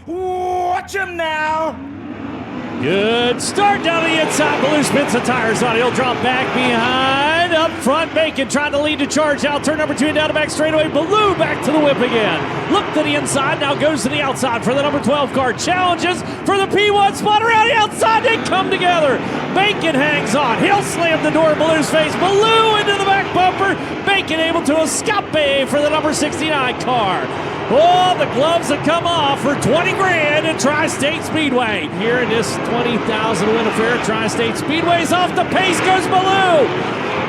Watch him now. Good start down the inside. Baloo spins the tires on. He'll drop back behind. Up front, Bacon trying to lead the charge out. Turn number 2 and down the back straightaway. Baloo back to the whip again. Look to the inside. Now goes to the outside for the number 12 car. Challenges for the P1 spot around the outside. They come together. Bacon hangs on. He'll slam the door in Baloo's face. Baloo into the back bumper. Bacon able to escape for the number 69 car. Oh, the gloves have come off for 20 grand at Tri-State Speedway. Here in this 20,000 win affair at Tri-State Speedway's off the pace goes Baloo.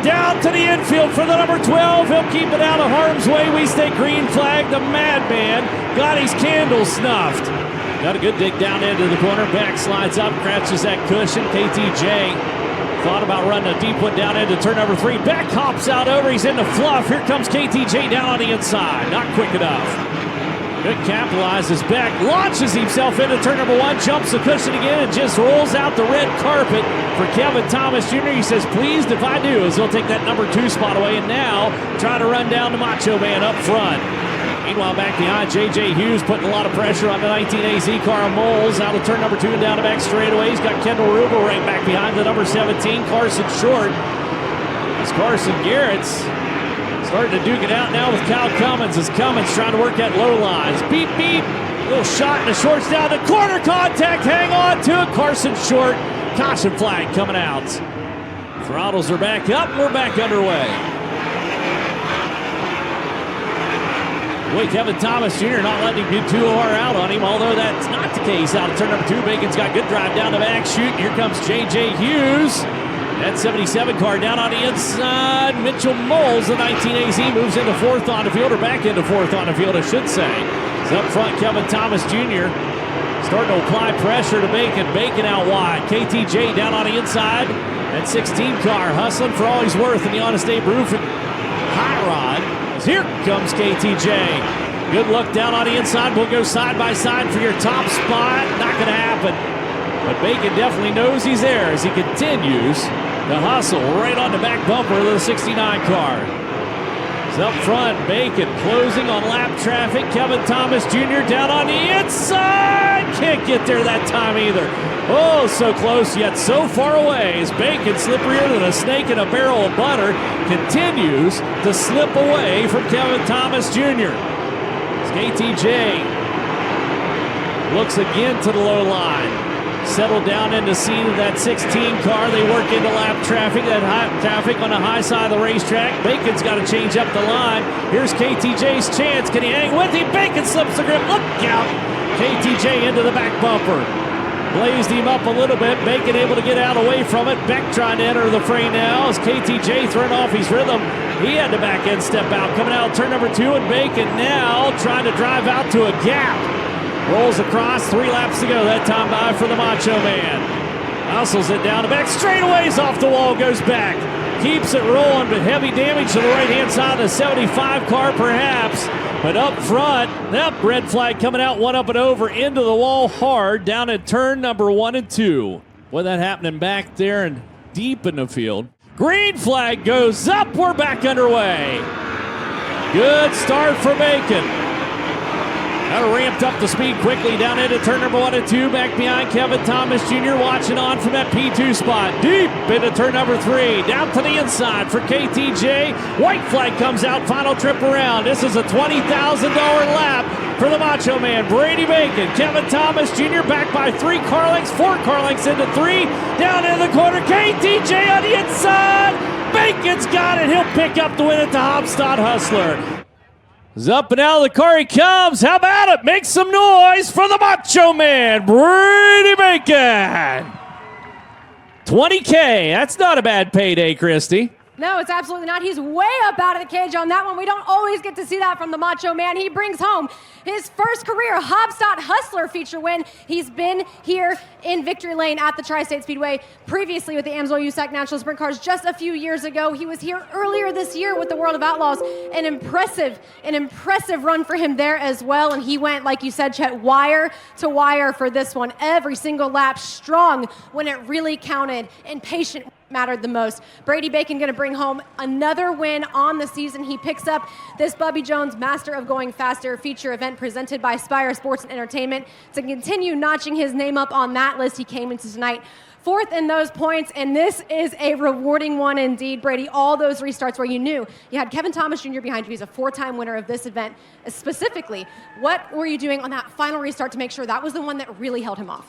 Down to the infield for the number 12. He'll keep it out of harm's way. We stay green flag. The madman got his candle snuffed. Got a good dig down into the corner. Back slides up, scratches that cushion. KTJ thought about running a deep one down into turn number 3. Back hops out over. He's into fluff. Here comes KTJ down on the inside. Not quick enough. Good capitalizes back, launches himself into turn number 1, jumps the cushion again, and just rolls out the red carpet for Kevin Thomas Jr. He says, pleased if I do, as he'll take that number 2 spot away, and now try to run down the Macho Man up front. Meanwhile, back behind, J.J. Hughes putting a lot of pressure on the 19AZ car Moles out of turn number 2 and down the back straightaway. He's got Kendall Rubel right back behind the number 17, Carson Short. As Carson Garrett's starting to duke it out now with Kyle Cummins as Cummins trying to work that low lines. Beep, beep. Little shot in the shorts down to corner contact. Hang on to it. Carson Short. Caution flag coming out. Throttles are back up. We're back underway. Boy, Kevin Thomas Jr. not letting him get too far out on him, although that's not the case. Out of turn number 2, Bacon's got good drive down the back chute. Here comes J.J. Hughes. That 77 car down on the inside. Mitchell Moles, the 19AZ, moves into 4th on the field, or back into 4th on the field, I should say. It's up front, Kevin Thomas Jr. starting to apply pressure to Bacon. Bacon out wide. KTJ down on the inside. That 16 car hustling for all he's worth in the Honest Abe Roofing hot rod. Here comes KTJ. Good look down on the inside. We'll go side by side for your top spot. Not going to happen. But Bacon definitely knows he's there as he continues to hustle right on the back bumper of the 69 car. It's up front, Bacon closing on lap traffic. Kevin Thomas Jr. down on the inside. Can't get there that time either. Oh, so close yet so far away as Bacon, slipperier than a snake in a barrel of butter, continues to slip away from Kevin Thomas Jr. As KTJ looks again to the low line. Settle down into scene of that 16 car. They work into lap traffic, that high traffic on the high side of the racetrack. Bacon's got to change up the line. Here's KTJ's chance. Can he hang with him? Bacon slips the grip. Look out. KTJ into the back bumper. Blazed him up a little bit. Bacon able to get out away from it. Beck trying to enter the fray now as KTJ thrown off his rhythm. He had the back end step out. Coming out turn number 2, and Bacon now trying to drive out to a gap. Rolls across, 3 laps to go. That time by for the Macho Man. Hustles it down the back. Straightaways off the wall, goes back. Keeps it rolling, but heavy damage to the right-hand side of the 75 car perhaps. But up front, that red flag coming out, one up and over into the wall hard down at turn number 1 and 2. With that happening back there and deep in the field. Green flag goes up. We're back underway. Good start for Bacon. Kind of ramped up the speed quickly down into turn number 1 and 2. Back behind Kevin Thomas Jr. watching on from that P2 spot. Deep into turn number 3. Down to the inside for KTJ. White flag comes out. Final trip around. This is a $20,000 lap for the Macho Man. Brady Bacon. Kevin Thomas Jr. back by 3 car lengths. 4 car lengths into 3. Down in the corner. KTJ on the inside. Bacon's got it. He'll pick up the win at the Haubstadt Hustler. He's up and out of the car he comes. How about it? Make some noise for the Macho Man, Brady Bacon. $20K. That's not a bad payday, Christy. No, it's absolutely not. He's way up out of the cage on that one. We don't always get to see that from the Macho Man. He brings home his first career Haubstadt Hustler feature win. He's been here in Victory Lane at the Tri-State Speedway previously with the AMSOIL USAC National Sprint Cars just a few years ago. He was here earlier this year with the World of Outlaws. An impressive run for him there as well. And he went, like you said, Chet, wire to wire for this one. Every single lap strong when it really counted and patient mattered the most. Brady Bacon going to bring home another win on the season. He picks up this Bubby Jones Master of Going Faster feature event presented by Spire Sports and Entertainment to continue notching his name up on that list. He came into tonight fourth in those points, and this is a rewarding one indeed, Brady. All those restarts where you knew you had Kevin Thomas Jr. behind you. He's a 4-time winner of this event. Specifically, what were you doing on that final restart to make sure that was the one that really held him off?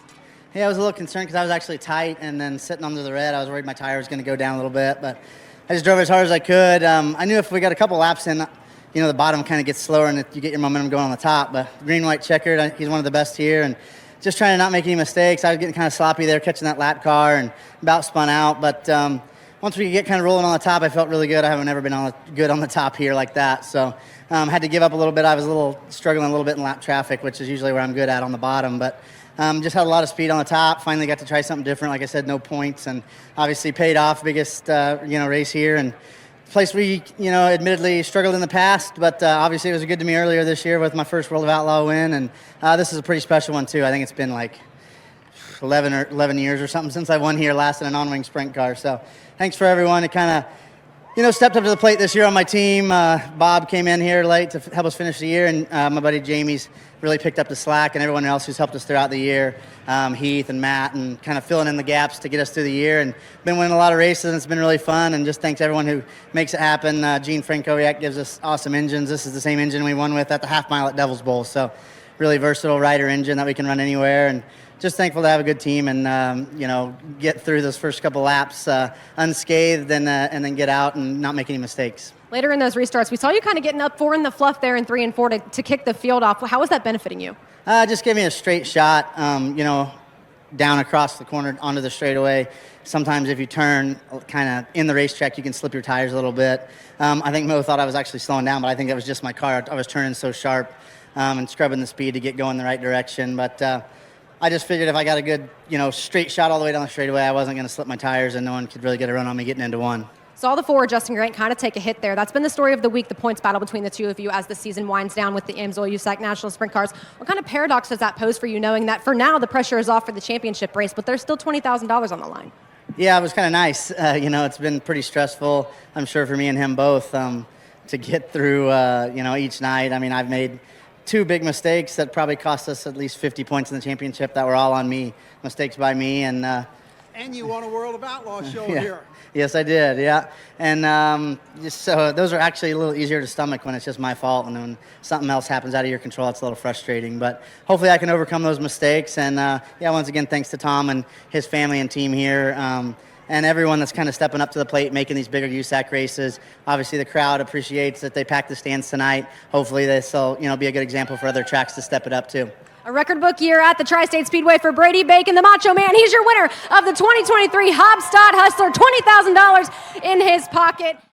Yeah, I was a little concerned because I was actually tight, and then sitting under the red, I was worried my tire was going to go down a little bit, but I just drove as hard as I could. I knew if we got a couple laps in, the bottom kind of gets slower and you get your momentum going on the top, but green-white checkered, he's one of the best here, and just trying to not make any mistakes. I was getting kind of sloppy there, catching that lap car, and about spun out. But once we get kind of rolling on the top, I felt really good. I haven't ever been good on the top here like that. So had to give up a little bit. I was struggling a little bit in lap traffic, which is usually where I'm good at on the bottom. But just had a lot of speed on the top. Finally got to try something different. Like I said, no points, and obviously paid off. Biggest race here, and place we admittedly struggled in the past, but obviously it was good to me earlier this year with my first World of Outlaw win, and this is a pretty special one too. I think it's been like 11 years or something since I won here last in a non-wing sprint car. So thanks for everyone who kind of stepped up to the plate this year on my team. Bob came in here late to help us finish the year, and my buddy Jamie's really picked up the slack, and everyone else who's helped us throughout the year, Heath and Matt, and kind of filling in the gaps to get us through the year, and been winning a lot of races, and it's been really fun, and just thanks everyone who makes it happen. Gene Frankowiak gives us awesome engines. This is the same engine we won with at the half mile at Devil's Bowl, so really versatile rider engine that we can run anywhere, and just thankful to have a good team and get through those first couple laps unscathed, and then get out and not make any mistakes. Later in those restarts, we saw you kind of getting up 4 in the fluff there in 3 and 4 to kick the field off. How was that benefiting you? Just gave me a straight shot, down across the corner onto the straightaway. Sometimes if you turn kind of in the racetrack, you can slip your tires a little bit. I think Mo thought I was actually slowing down, but I think that was just my car. I was turning so sharp and scrubbing the speed to get going the right direction. But I just figured if I got a good, straight shot all the way down the straightaway, I wasn't going to slip my tires, and no one could really get a run on me getting into one. Saw the forward, Justin Grant, kind of take a hit there. That's been the story of the week, the points battle between the two of you as the season winds down with the AMSOIL USAC National Sprint Cars. What kind of paradox does that pose for you, knowing that for now the pressure is off for the championship race, but there's still $20,000 on the line? Yeah, it was kind of nice. It's been pretty stressful, I'm sure, for me and him both to get through, each night. I mean, I've made 2 big mistakes that probably cost us at least 50 points in the championship that were all on me, mistakes by me. And you won a World of Outlaw show yeah. here. Yes, I did, yeah. And so those are actually a little easier to stomach when it's just my fault, and when something else happens out of your control, it's a little frustrating. But hopefully I can overcome those mistakes. And, once again, thanks to Tom and his family and team here, and everyone that's kind of stepping up to the plate, making these bigger USAC races. Obviously, the crowd appreciates that they packed the stands tonight. Hopefully this will, be a good example for other tracks to step it up too. A record book year at the Tri-State Speedway for Brady Bacon, the Macho Man. He's your winner of the 2023 Haubstadt Hustler, $20,000 in his pocket.